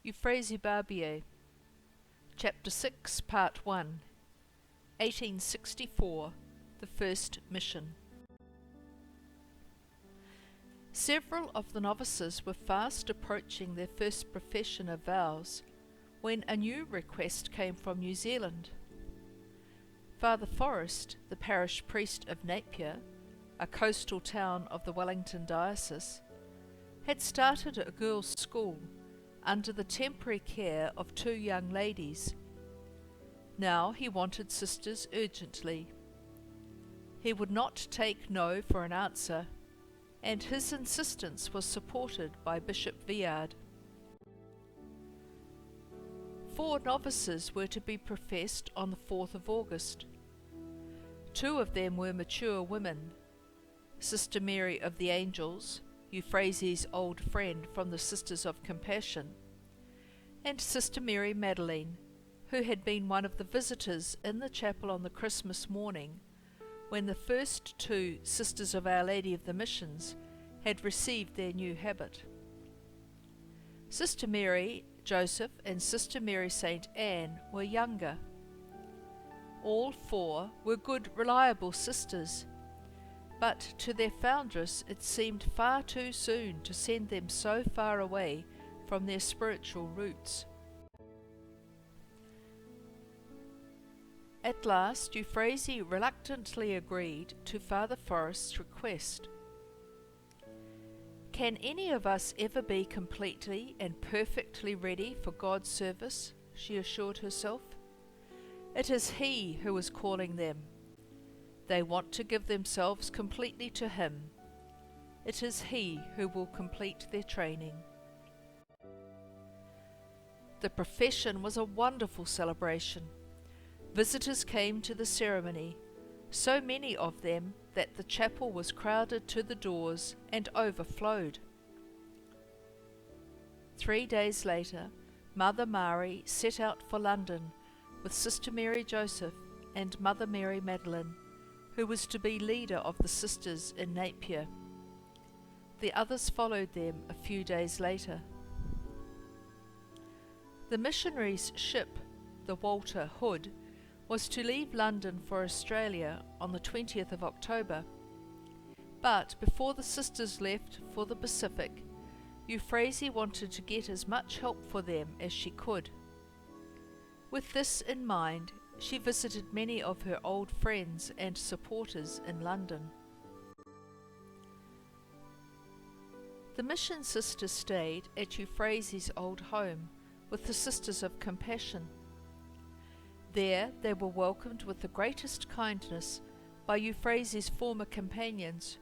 Euphrasie Barbier, Chapter 6, Part 1, 1864, The First Mission. Several of the novices were fast approaching their first profession of vows when a new request came from New Zealand. Father Forrest, the parish priest of Napier, a coastal town of the Wellington diocese, had started a girls' school under the temporary care of two young ladies. Now he wanted sisters urgently. He would not take no for an answer, and his insistence was supported by Bishop Viard. 4 novices were to be professed on the 4th of August. 2 of them were mature women, Sister Mary of the Angels, Euphrasie's old friend from the Sisters of Compassion, and Sister Mary Madeleine, who had been one of the visitors in the chapel on the Christmas morning when the first 2 Sisters of Our Lady of the Missions had received their new habit. Sister Mary Joseph and Sister Mary St. Anne were younger. All 4 were good, reliable sisters, but to their foundress it seemed far too soon to send them so far away from their spiritual roots. At last Euphrasie reluctantly agreed to Father Forrest's request. "Can any of us ever be completely and perfectly ready for God's service?" she assured herself. "It is He who is calling them. They want to give themselves completely to Him. It is He who will complete their training." The profession was a wonderful celebration. Visitors came to the ceremony, so many of them that the chapel was crowded to the doors and overflowed. 3 days later, Mother Mary set out for London with Sister Mary Joseph and Mother Mary Madeleine, who was to be leader of the sisters in Napier. The others followed them a few days later. The missionaries' ship, the Walter Hood, was to leave London for Australia on the 20th of October. But before the sisters left for the Pacific, Euphrasie wanted to get as much help for them as she could. With this in mind, she visited many of her old friends and supporters in London. The mission sisters stayed at Euphrasie's old home with the Sisters of Compassion. There they were welcomed with the greatest kindness by Euphrasie's former companions,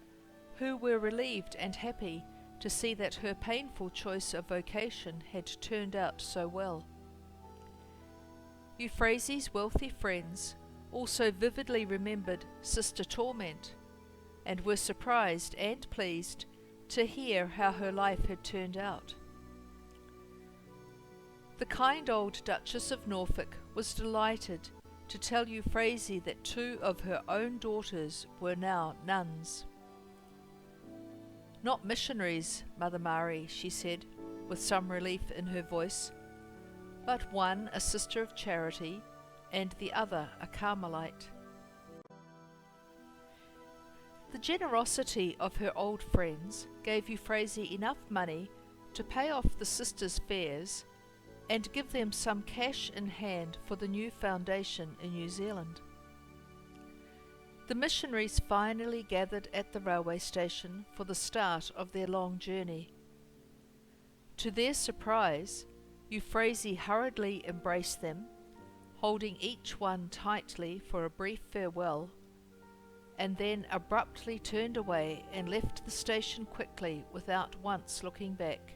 who were relieved and happy to see that her painful choice of vocation had turned out so well. Euphrasie's wealthy friends also vividly remembered Sister Torment, and were surprised and pleased to hear how her life had turned out. The kind old Duchess of Norfolk was delighted to tell Euphrasie that 2 of her own daughters were now nuns. "Not missionaries, Mother Mary," she said, with some relief in her voice, "but one a sister of charity, and the other a Carmelite." The generosity of her old friends gave Euphrasie enough money to pay off the sisters' fares and give them some cash in hand for the new foundation in New Zealand. The missionaries finally gathered at the railway station for the start of their long journey. To their surprise, Euphrasie hurriedly embraced them, holding each one tightly for a brief farewell, and then abruptly turned away and left the station quickly without once looking back.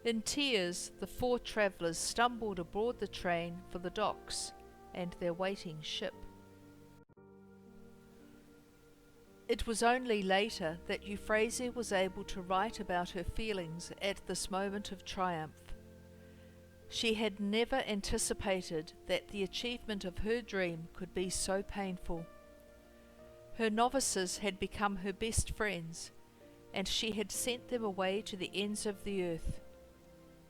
In tears, the 4 travellers stumbled aboard the train for the docks and their waiting ship. It was only later that Euphrasie was able to write about her feelings at this moment of triumph. She had never anticipated that the achievement of her dream could be so painful. Her novices had become her best friends, and she had sent them away to the ends of the earth.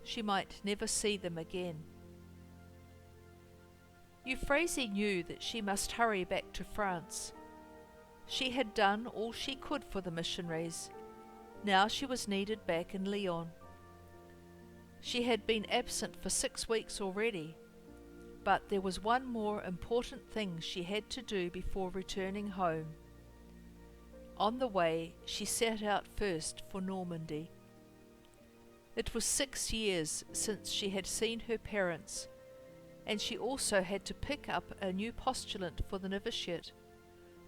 she might never see them again. Euphrasie knew that she must hurry back to France. She had done all she could for the missionaries. Now she was needed back in Lyon. She had been absent for 6 weeks already, but there was one more important thing she had to do before returning home. On the way, she set out first for Normandy. It was 6 years since she had seen her parents, and she also had to pick up a new postulant for the novitiate,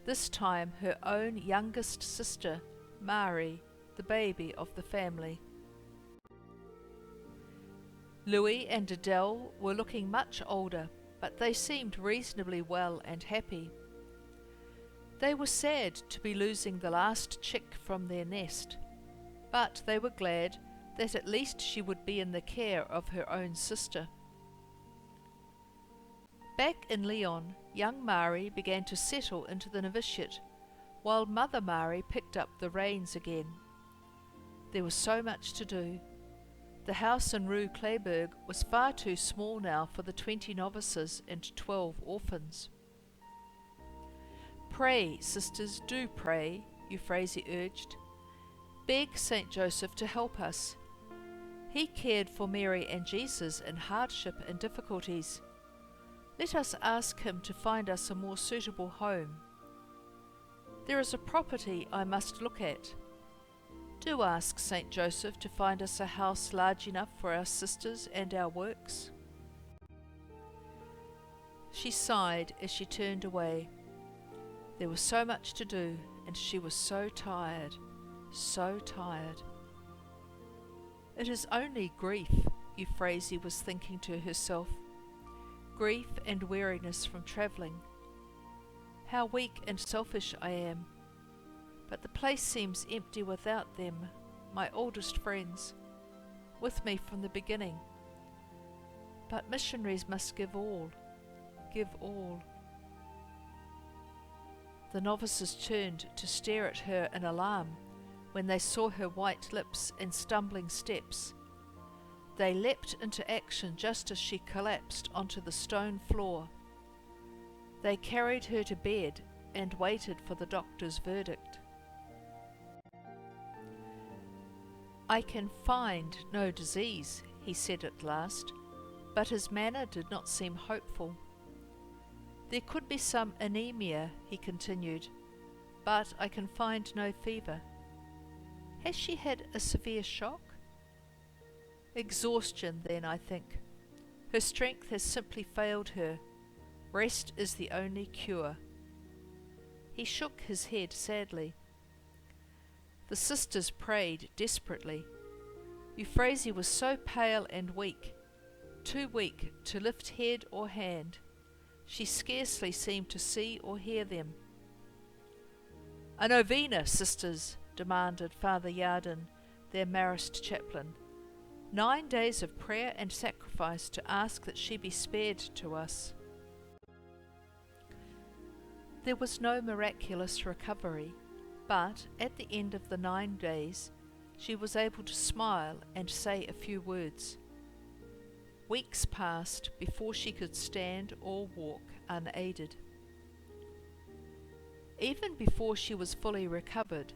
this time her own youngest sister, Marie, the baby of the family. Louis and Adele were looking much older, but they seemed reasonably well and happy. They were sad to be losing the last chick from their nest, but they were glad that at least she would be in the care of her own sister. Back in Lyon, young Marie began to settle into the novitiate, while Mother Marie picked up the reins again. There was so much to do. The house in Rue Clayburgh was far too small now for the 20 novices and 12 orphans. "Pray, sisters, do pray," Euphrasie urged. "Beg Saint Joseph to help us. He cared for Mary and Jesus in hardship and difficulties. Let us ask him to find us a more suitable home. There is a property I must look at. Do ask Saint Joseph to find us a house large enough for our sisters and our works." She sighed as she turned away. There was so much to do, and she was so tired, so tired. It is only grief, Euphrasie was thinking to herself. Grief and weariness from travelling. How weak and selfish I am. But the place seems empty without them, my oldest friends, with me from the beginning. But missionaries must give all, give all. The novices turned to stare at her in alarm when they saw her white lips and stumbling steps. They leapt into action just as she collapsed onto the stone floor. They carried her to bed and waited for the doctor's verdict. "I can find no disease," he said at last, but his manner did not seem hopeful. "There could be some anemia," he continued, "but I can find no fever. Has she had a severe shock?" "Exhaustion, then, I think. Her strength has simply failed her. Rest is the only cure." He shook his head sadly. The sisters prayed desperately. Euphrasie was so pale and weak, too weak to lift head or hand. She scarcely seemed to see or hear them. "A novena, sisters," demanded Father Yarden, their Marist chaplain. 9 days of prayer and sacrifice to ask that she be spared to us. There was no miraculous recovery, but at the end of the 9 days she was able to smile and say a few words. Weeks passed before she could stand or walk unaided. Even before she was fully recovered,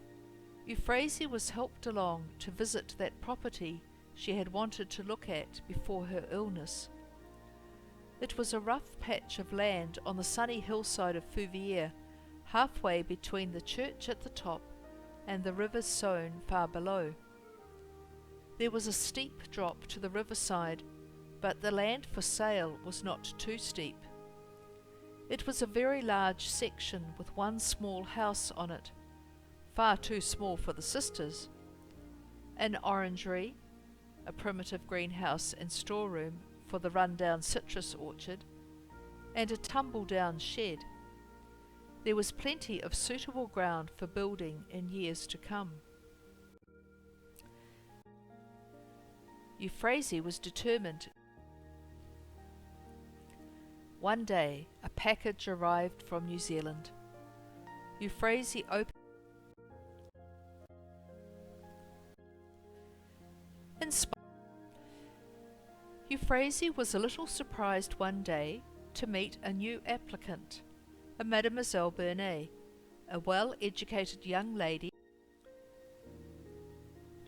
Euphrasie was helped along to visit that property she had wanted to look at before her illness. It was a rough patch of land on the sunny hillside of Fouvier, halfway between the church at the top and the river Saône far below. There was a steep drop to the riverside, but the land for sale was not too steep. It was a very large section with one small house on it, far too small for the sisters, an orangery, a primitive greenhouse and storeroom for the run-down citrus orchard, and a tumble-down shed. There was plenty of suitable ground for building in years to come. Euphrasie was determined. One day, a package arrived from New Zealand. Euphrasie opened Euphrasie was a little surprised one day to meet a new applicant, a Mademoiselle Barbier, a well-educated young lady.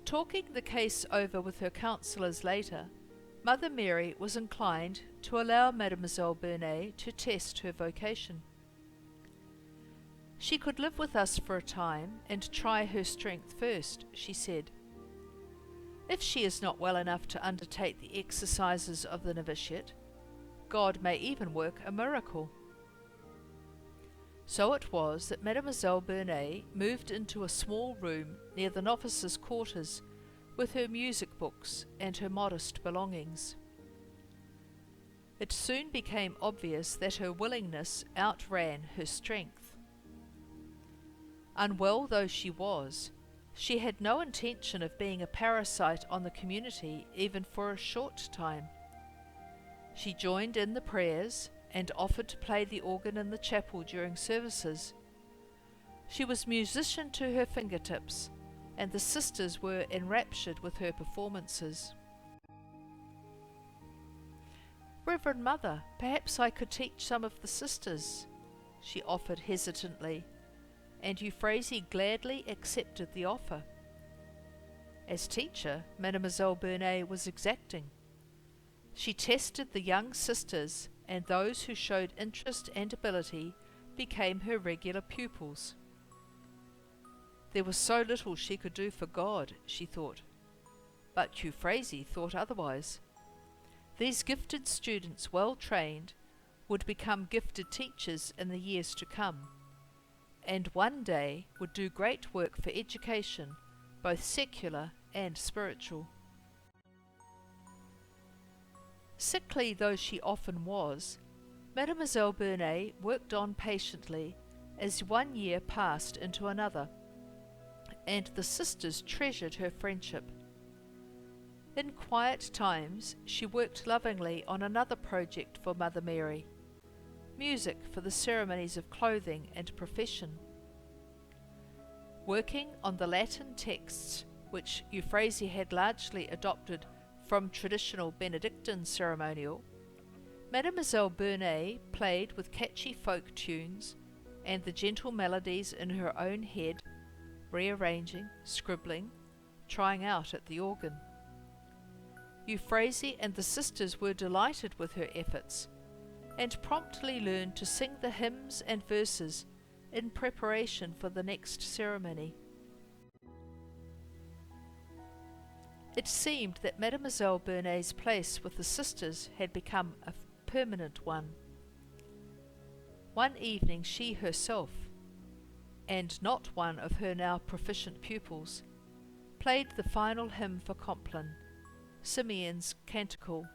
Talking the case over with her counsellors later, Mother Mary was inclined to allow Mademoiselle Barbier to test her vocation. She could live with us for a time and try her strength first, she said. If she is not well enough to undertake the exercises of the novitiate, God may even work a miracle. So it was that Mademoiselle Barbier moved into a small room near the novices' quarters with her music books and her modest belongings. It soon became obvious that her willingness outran her strength. Unwell though she was, she had no intention of being a parasite on the community even for a short time. She joined in the prayers and offered to play the organ in the chapel during services. She was musician to her fingertips, and the sisters were enraptured with her performances. "Reverend Mother, perhaps I could teach some of the sisters," she offered hesitantly, and Euphrasie gladly accepted the offer. As teacher, Mademoiselle Barbier was exacting. She tested the young sisters, and those who showed interest and ability became her regular pupils. There was so little she could do for God, she thought. But Euphrasie thought otherwise. These gifted students, well trained, would become gifted teachers in the years to come, and one day would do great work for education, both secular and spiritual. Sickly though she often was, Mademoiselle Barbier worked on patiently as one year passed into another, and the sisters treasured her friendship. In quiet times she worked lovingly on another project for Mother Mary, music for the ceremonies of clothing and profession. Working on the Latin texts, which Euphrasie had largely adopted from traditional Benedictine ceremonial, Mademoiselle Barbier played with catchy folk tunes and the gentle melodies in her own head, rearranging, scribbling, trying out at the organ. Euphrasie and the sisters were delighted with her efforts, and promptly learned to sing the hymns and verses in preparation for the next ceremony. It seemed that Mademoiselle Barbier's place with the sisters had become a permanent one. One evening she herself, and not one of her now proficient pupils, played the final hymn for Compline, Simeon's canticle,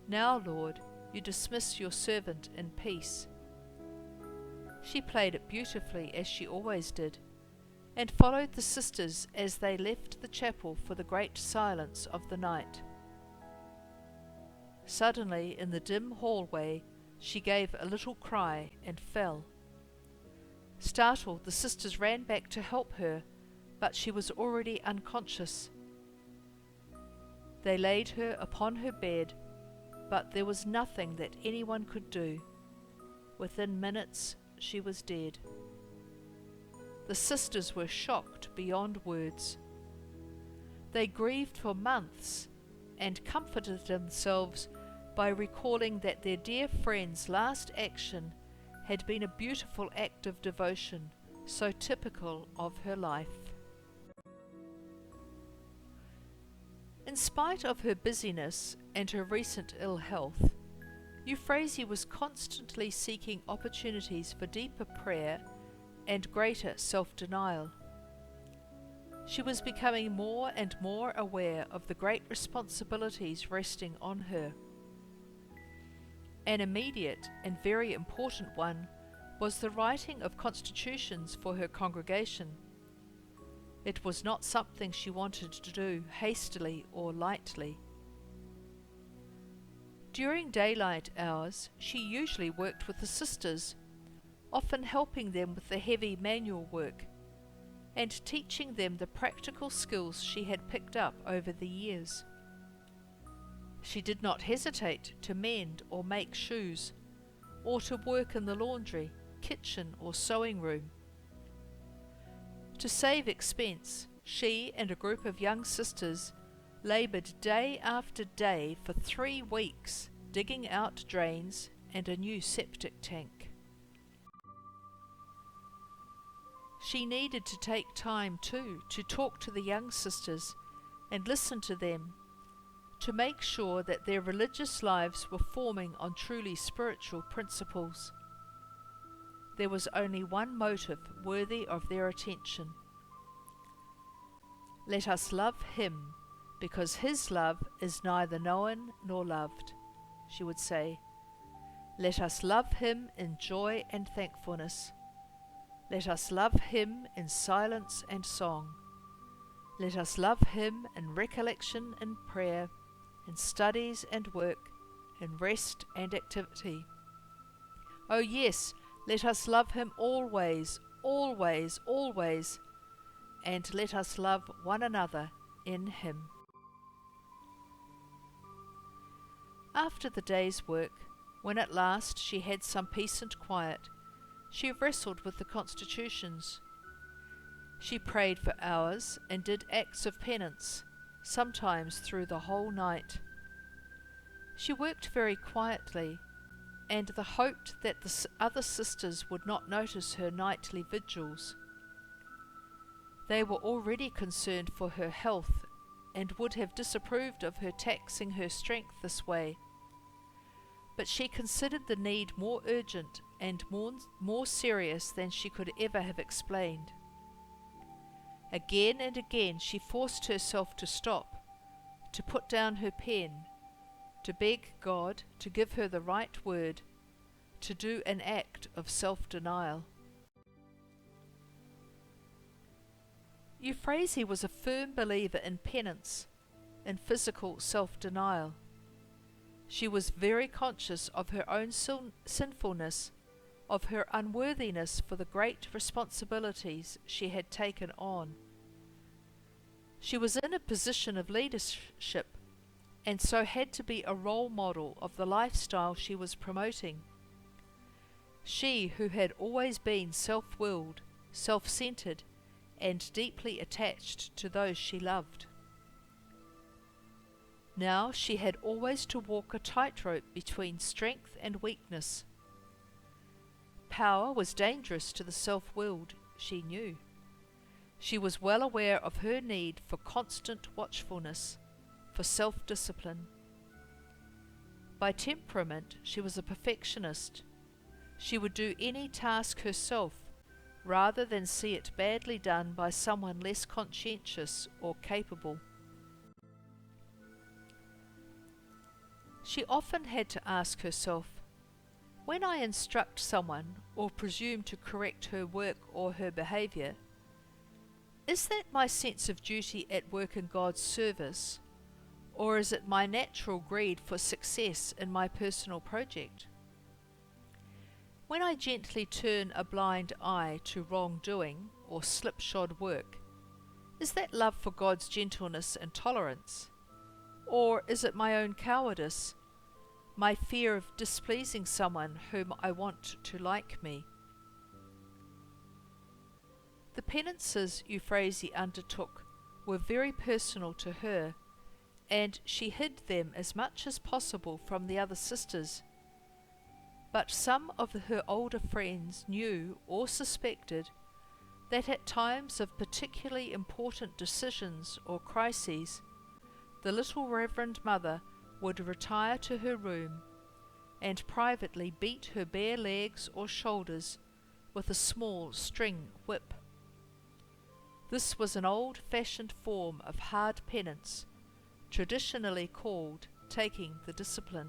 "Now, Lord, you dismiss your servant in peace." She played it beautifully, as she always did, and followed the sisters as they left the chapel for the great silence of the night. Suddenly, in the dim hallway, she gave a little cry and fell. Startled, the sisters ran back to help her, but she was already unconscious. They laid her upon her bed, but there was nothing that anyone could do. Within minutes, she was dead. The sisters were shocked beyond words. They grieved for months and comforted themselves by recalling that their dear friend's last action had been a beautiful act of devotion, so typical of her life. In spite of her busyness and her recent ill health, Euphrasie was constantly seeking opportunities for deeper prayer and greater self-denial. She was becoming more and more aware of the great responsibilities resting on her. An immediate and very important one was the writing of constitutions for her congregation. It was not something she wanted to do hastily or lightly. During daylight hours, she usually worked with the sisters, often helping them with the heavy manual work and teaching them the practical skills she had picked up over the years. She did not hesitate to mend or make shoes, or to work in the laundry, kitchen or sewing room. To save expense, she and a group of young sisters laboured day after day for 3 weeks, digging out drains and a new septic tank. She needed to take time too to talk to the young sisters and listen to them, to make sure that their religious lives were forming on truly spiritual principles. There was only one motive worthy of their attention. Let us love him, because his love is neither known nor loved, she would say. Let us love him in joy and thankfulness. Let us love him in silence and song. Let us love him in recollection and prayer, in studies and work, in rest and activity. Oh yes, let us love him always, always, always, and let us love one another in him. After the day's work, when at last she had some peace and quiet, she wrestled with the constitutions. She prayed for hours and did acts of penance, sometimes through the whole night. She worked very quietly, and hoped that the other sisters would not notice her nightly vigils. They were already concerned for her health, and would have disapproved of her taxing her strength this way. But she considered the need more urgent and more serious than she could ever have explained. Again and again she forced herself to stop, to put down her pen, to beg God to give her the right word, to do an act of self-denial. Euphrasie was a firm believer in penance, in physical self-denial. She was very conscious of her own sinfulness, of her unworthiness for the great responsibilities she had taken on. She was in a position of leadership, and so had to be a role model of the lifestyle she was promoting. She who had always been self-willed, self-centered, and deeply attached to those she loved. Now she had always to walk a tightrope between strength and weakness. Power was dangerous to the self-willed, she knew. She was well aware of her need for constant watchfulness, for self-discipline. By temperament she was a perfectionist. She would do any task herself, rather than see it badly done by someone less conscientious or capable. She often had to ask herself, when I instruct someone or presume to correct her work or her behaviour, is that my sense of duty at work in God's service, or is it my natural greed for success in my personal project? When I gently turn a blind eye to wrongdoing or slipshod work, is that love for God's gentleness and tolerance? Or is it my own cowardice, my fear of displeasing someone whom I want to like me? The penances Euphrasie undertook were very personal to her, and she hid them as much as possible from the other sisters. But some of her older friends knew or suspected that at times of particularly important decisions or crises, the little Reverend Mother would retire to her room and privately beat her bare legs or shoulders with a small string whip. This was an old-fashioned form of hard penance, traditionally called taking the discipline.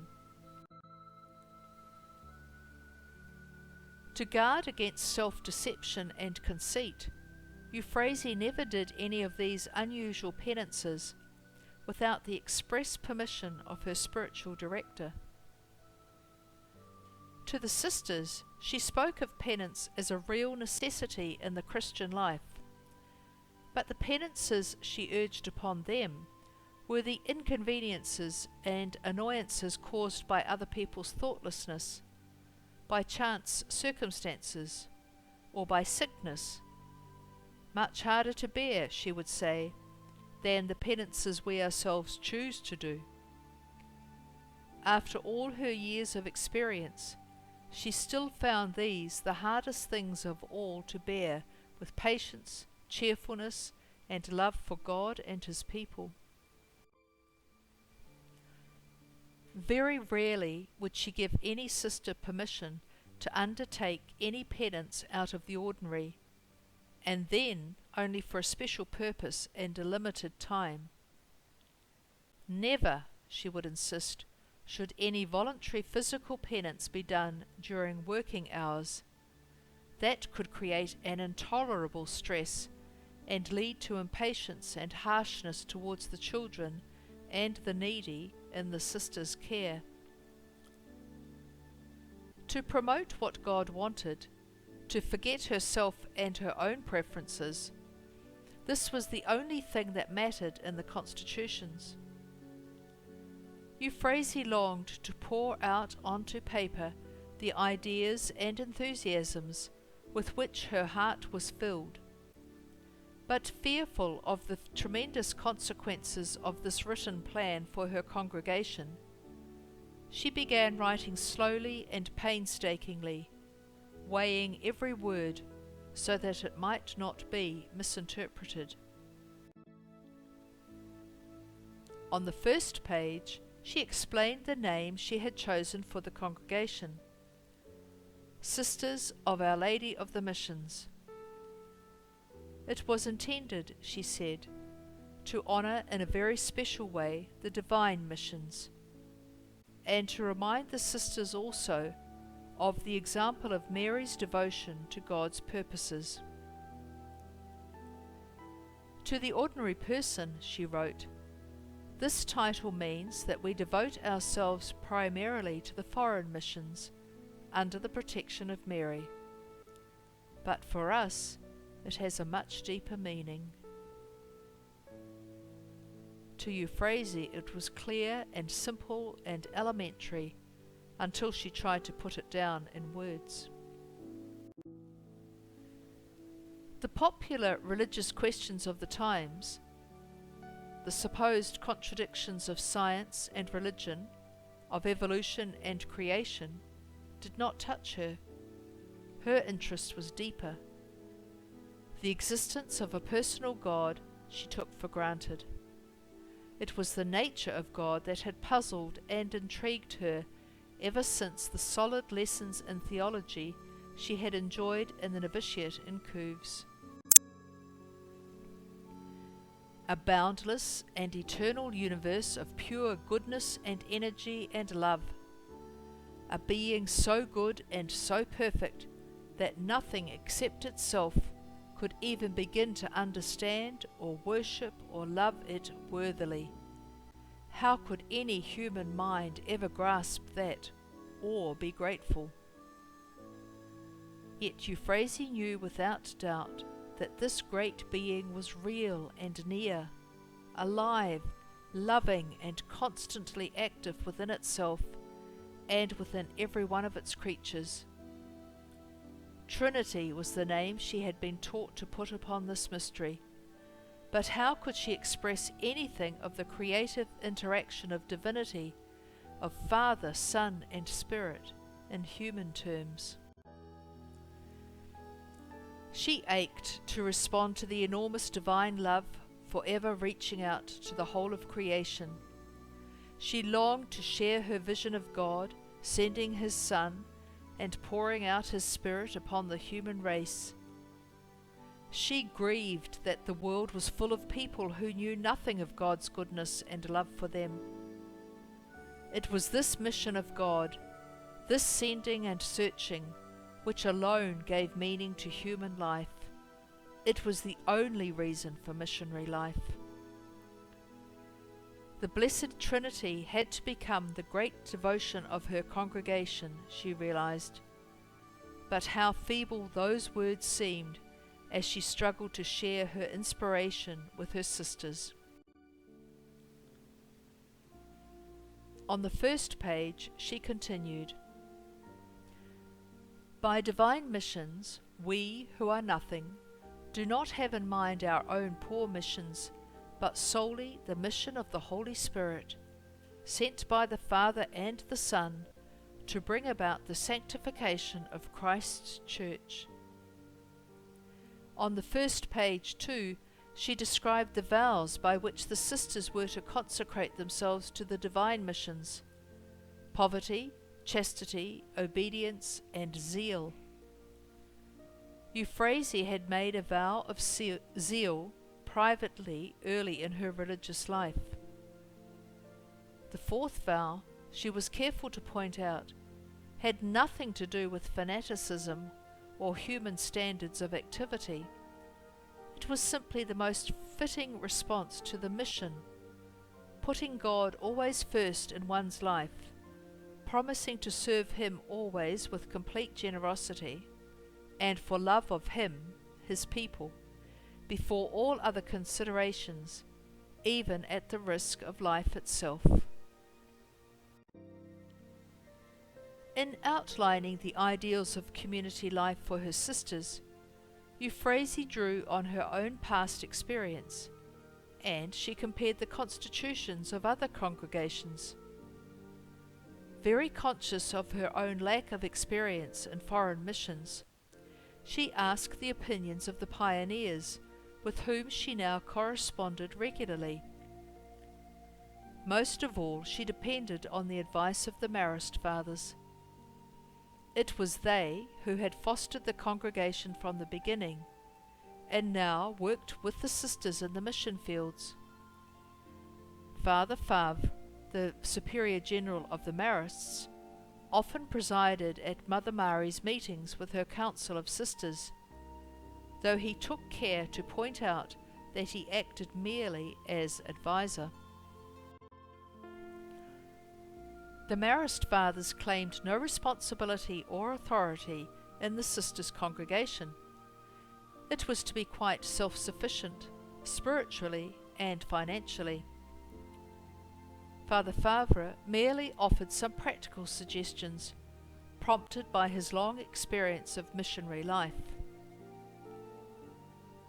To guard against self-deception and conceit, Euphrasie never did any of these unusual penances without the express permission of her spiritual director. To the sisters, she spoke of penance as a real necessity in the Christian life, but the penances she urged upon them were the inconveniences and annoyances caused by other people's thoughtlessness, by chance circumstances, or by sickness, much harder to bear, she would say, than the penances we ourselves choose to do. After all her years of experience, she still found these the hardest things of all to bear with patience, cheerfulness, and love for God and His people. Very rarely would she give any sister permission to undertake any penance out of the ordinary, and then only for a special purpose and a limited time. Never, she would insist, should any voluntary physical penance be done during working hours. That could create an intolerable stress and lead to impatience and harshness towards the children and the needy in the sister's care. To promote what God wanted, to forget herself and her own preferences, this was the only thing that mattered in the constitutions. Euphrasie longed to pour out onto paper the ideas and enthusiasms with which her heart was filled. But fearful of the tremendous consequences of this written plan for her congregation, she began writing slowly and painstakingly, weighing every word so that it might not be misinterpreted. On the first page, she explained the name she had chosen for the congregation: Sisters of Our Lady of the Missions. It was intended, she said, to honour in a very special way the divine missions, and to remind the sisters also of the example of Mary's devotion to God's purposes. To the ordinary person, she wrote, this title means that we devote ourselves primarily to the foreign missions under the protection of Mary. But for us, it has a much deeper meaning. To Euphrasie it was clear and simple and elementary until she tried to put it down in words. The popular religious questions of the times, the supposed contradictions of science and religion, of evolution and creation, did not touch her. Her interest was deeper. The existence of a personal God she took for granted. It was the nature of God that had puzzled and intrigued her ever since the solid lessons in theology she had enjoyed in the novitiate in Couves. A boundless and eternal universe of pure goodness and energy and love. A being so good and so perfect that nothing except itself could even begin to understand or worship or love it worthily. How could any human mind ever grasp that or be grateful? Yet Euphrasie knew without doubt that this great being was real and near, alive, loving and constantly active within itself and within every one of its creatures. Trinity was the name she had been taught to put upon this mystery, but how could she express anything of the creative interaction of divinity, of Father, Son and Spirit, in human terms? She ached to respond to the enormous divine love forever reaching out to the whole of creation. She longed to share her vision of God, sending His Son, and pouring out His Spirit upon the human race. She grieved that the world was full of people who knew nothing of God's goodness and love for them. It was this mission of God, this sending and searching, which alone gave meaning to human life. It was the only reason for missionary life. The Blessed Trinity had to become the great devotion of her congregation, she realized. But how feeble those words seemed as she struggled to share her inspiration with her sisters. On the first page she continued, "By divine missions, we, who are nothing, do not have in mind our own poor missions, but solely the mission of the Holy Spirit, sent by the Father and the Son to bring about the sanctification of Christ's church." On the first page, too, she described the vows by which the sisters were to consecrate themselves to the divine missions: poverty, chastity, obedience, and zeal. Euphrasie had made a vow of zeal privately early in her religious life. The fourth vow, she was careful to point out, had nothing to do with fanaticism or human standards of activity. It was simply the most fitting response to the mission, putting God always first in one's life, promising to serve Him always with complete generosity, and for love of Him, His people, before all other considerations, even at the risk of life itself. In outlining the ideals of community life for her sisters, Euphrasie drew on her own past experience, and she compared the constitutions of other congregations. Very conscious of her own lack of experience in foreign missions, she asked the opinions of the pioneers, with whom she now corresponded regularly. Most of all, she depended on the advice of the Marist Fathers. It was they who had fostered the congregation from the beginning, and now worked with the sisters in the mission fields. Father Favre, the Superior General of the Marists, often presided at Mother Mari's meetings with her council of sisters, though he took care to point out that he acted merely as advisor. The Marist Fathers claimed no responsibility or authority in the sisters' congregation. It was to be quite self-sufficient, spiritually and financially. Father Favre merely offered some practical suggestions, prompted by his long experience of missionary life.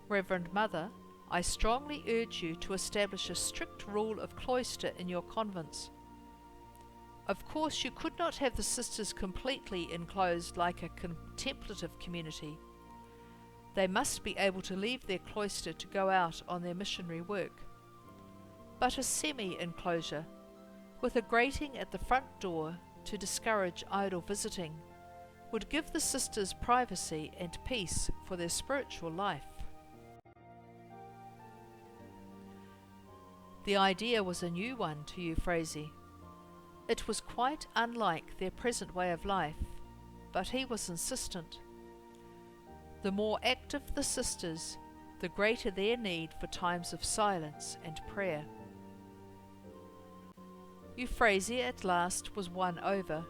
"Reverend Mother, I strongly urge you to establish a strict rule of cloister in your convents. Of course, you could not have the sisters completely enclosed like a contemplative community. They must be able to leave their cloister to go out on their missionary work. But a semi-enclosure, with a grating at the front door to discourage idle visiting, would give the sisters privacy and peace for their spiritual life." The idea was a new one to Euphrasie. It was quite unlike their present way of life, but he was insistent. The more active the sisters, the greater their need for times of silence and prayer. Euphrasie at last was won over.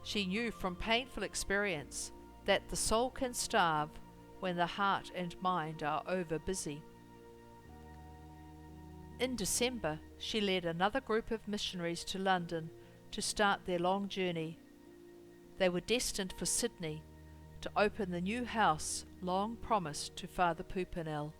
She knew from painful experience that the soul can starve when the heart and mind are over busy. In December, she led another group of missionaries to London to start their long journey. They were destined for Sydney, to open the new house long promised to Father Pupinel.